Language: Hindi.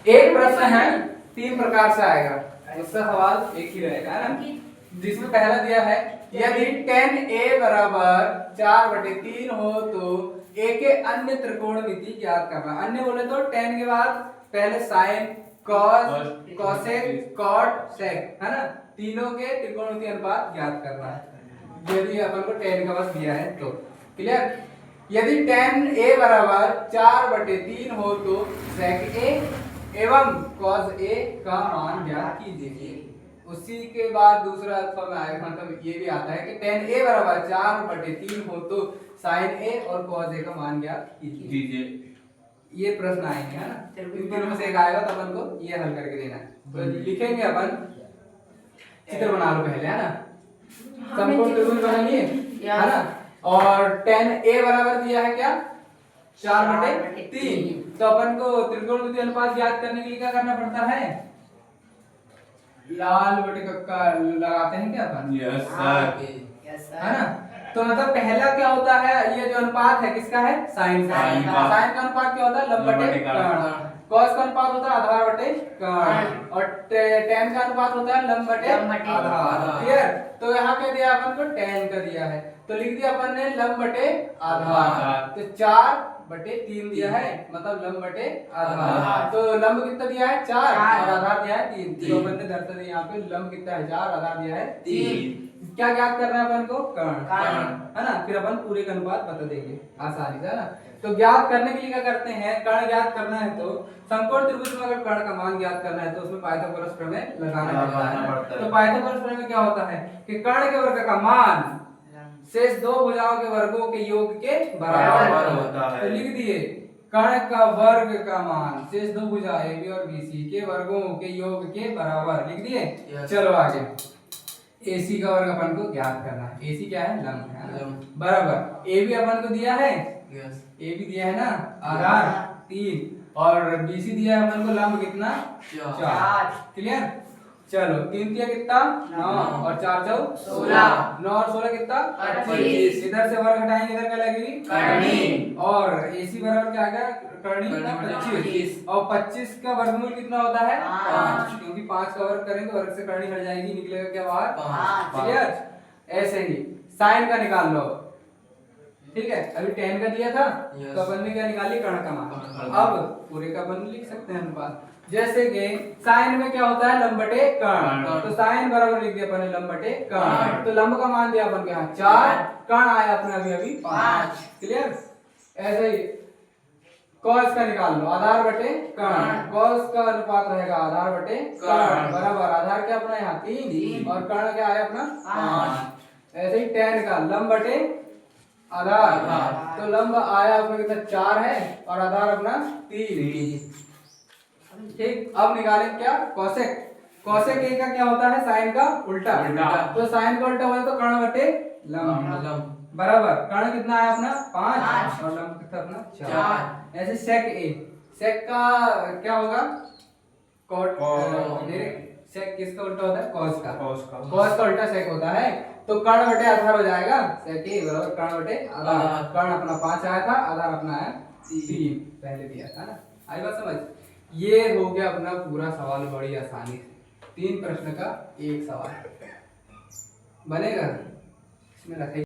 एक प्रश्न है 3 प्रकार से आएगा, उसका सवाल एक ही रहेगा, है ना। जिसमें पहला दिया है यदि tan a बराबर 4/3 हो तो a के अन्य त्रिकोणमिति ज्ञात करना। अन्य बोले तो tan के बाद पहले sin cos cosec cot sec, है ना, तीनों के त्रिकोणमिति अनुपात ज्ञात करना है। यदि अपन को tan का बस दिया है तो क्लियर। यदि tan a बराबर 4/3 हो तो sec a एवं cos a का मान ज्ञात कीजिए। उसी के बाद दूसरा अथवा में आएगा, मतलब ये भी आता है कि tan a बराबर 4/3 हो तो sin a और cos a का मान ज्ञात कीजिए। ये प्रश्न आएंगे, है ना। इन तीनों में से एक आएगा तो अपन को ये हल करके देना है। तो लिखेंगे अपन, चित्र बना लो पहले, है ना। समकोण त्रिभुज बनाइए, है ना। और tan a बराबर दिया है क्या 4/3, तो अपन को त्रिकोणमिति अनुपात ज्ञात करने के लिए क्या करना पड़ता है, लाल बटे कक्का लगाते हैं क्या अपन। यस सर, है ना। तो मतलब पहला क्या होता है, ये जो अनुपात है किसका है, साइन का। साइन का अनुपात क्या होता है, लंब बटे कर्ण। कॉस का अनुपात होता है आधार बटे कर्ण, और tan का अनुपात होता है लंब बटे आधार। क्लियर। तो यहाँ क्या दिया अपन को, tan का दिया है, तो लिख दिया अपन ने लंब बटे आधार। तो 4/3 दिया है, मतलब लंब बटे आधार। तो लंब कितना दिया है 4 और आधार दिया है 3, तो अपन ने दर्शाया यहाँ पे लंब कितना है 4, आधार दिया है 3। क्या ज्ञात करना है अपन को, कर्ण, है ना। फिर अपन पूरे का अनुपात बता देंगे आसानी से, है ना। तो ज्ञात करने के लिए क्या करते हैं, कर्ण ज्ञात करना है तो समकोण त्रिभुज में अगर कर्ण का मान ज्ञात करना है तो उसमें पाइथागोरस प्रमेय लगाना पड़ता है। तो पाइथागोरस प्रमेय में क्या होता है कि कर्ण के वर्ग का मान शेष दो भुजाओं के वर्गों के योग के बराबर होता है। तो लिख दिए कर्ण का वर्ग का मान शेष दो भुजा AB और BC के वर्गों के योग के बराबर, लिख दिए। चलो आगे, AC का वर्ग अपन को ज्ञात करना है। AC क्या है, लंब है, बराबर। AB अपन को दिया है, AB दिया है ना आधार 3, और BC दिया है अपन को लंब कितना 4। क्लियर। चलो 3 दिया कितना 9 और 4 चौ 16, 9 और 16 कितना 25। इधर से वर्ग घटाएंगे, इधर क्या लगेगी करनी, और AC बराबर क्या आ गया करनी 25, और 25 का वर्गमूल कितना होता है 5, क्योंकि 5 का वर्ग करेंगे वर्ग से करनी हट जाएगी, निकलेगा क्या बाहर 5। क्लियर। ऐसे ही साइन का निकाल लो, ठीक है। अभी tan का दिया था तो अपन ने क्या निकाली, कर्ण का मान। अब पूरे का अपन लिख सकते हैं अनुपात, जैसे कि साइन में क्या होता है लंब बटे कर्ण, तो साइन बराबर लिख दिया अपन ने लंब बटे कर्ण। तो लंब का मान दिया अपन के यहाँ 4, कर्ण आया अपने अभी 5। क्लियर। ऐसे ही cos का निकाल लो, आधार बटे कर्ण। cos का अनुपात रहेगा आधार बटे कर्ण बराबर, आधार क्या अपना यहाँ 3 और कर्ण क्या आया अपना 5। ऐसे ही tan का लंब बटे आधार, तो लंब आया अपना कितना 4 है और आधार अपना 3। ठीक। अब निकालें क्या, कोसेक। कोसेक a का क्या होता है, साइन का उल्टा। तो साइन का उल्टा होता तो कर्ण बटे लंब बराबर, कर्ण कितना आया अपना 5 और लंब कितना अपना 4। ऐसे सेक a, सेक का क्या होगा कॉट, सेक किसका उल्टा होता है, कॉस का। कॉस का उल्टा सेक होता है, तो कर्ण बटे आधार हो जाएगा, सेक a बराबर कर्ण बटे आधार। कर्ण अपना 5 आया था, आधार अपना आया 3 पहले दिया था ना। आई बात समझ। ये हो गया अपना पूरा सवाल बड़ी आसानी से, 3 प्रश्न का एक सवाल बनेगा। इसमें रखें।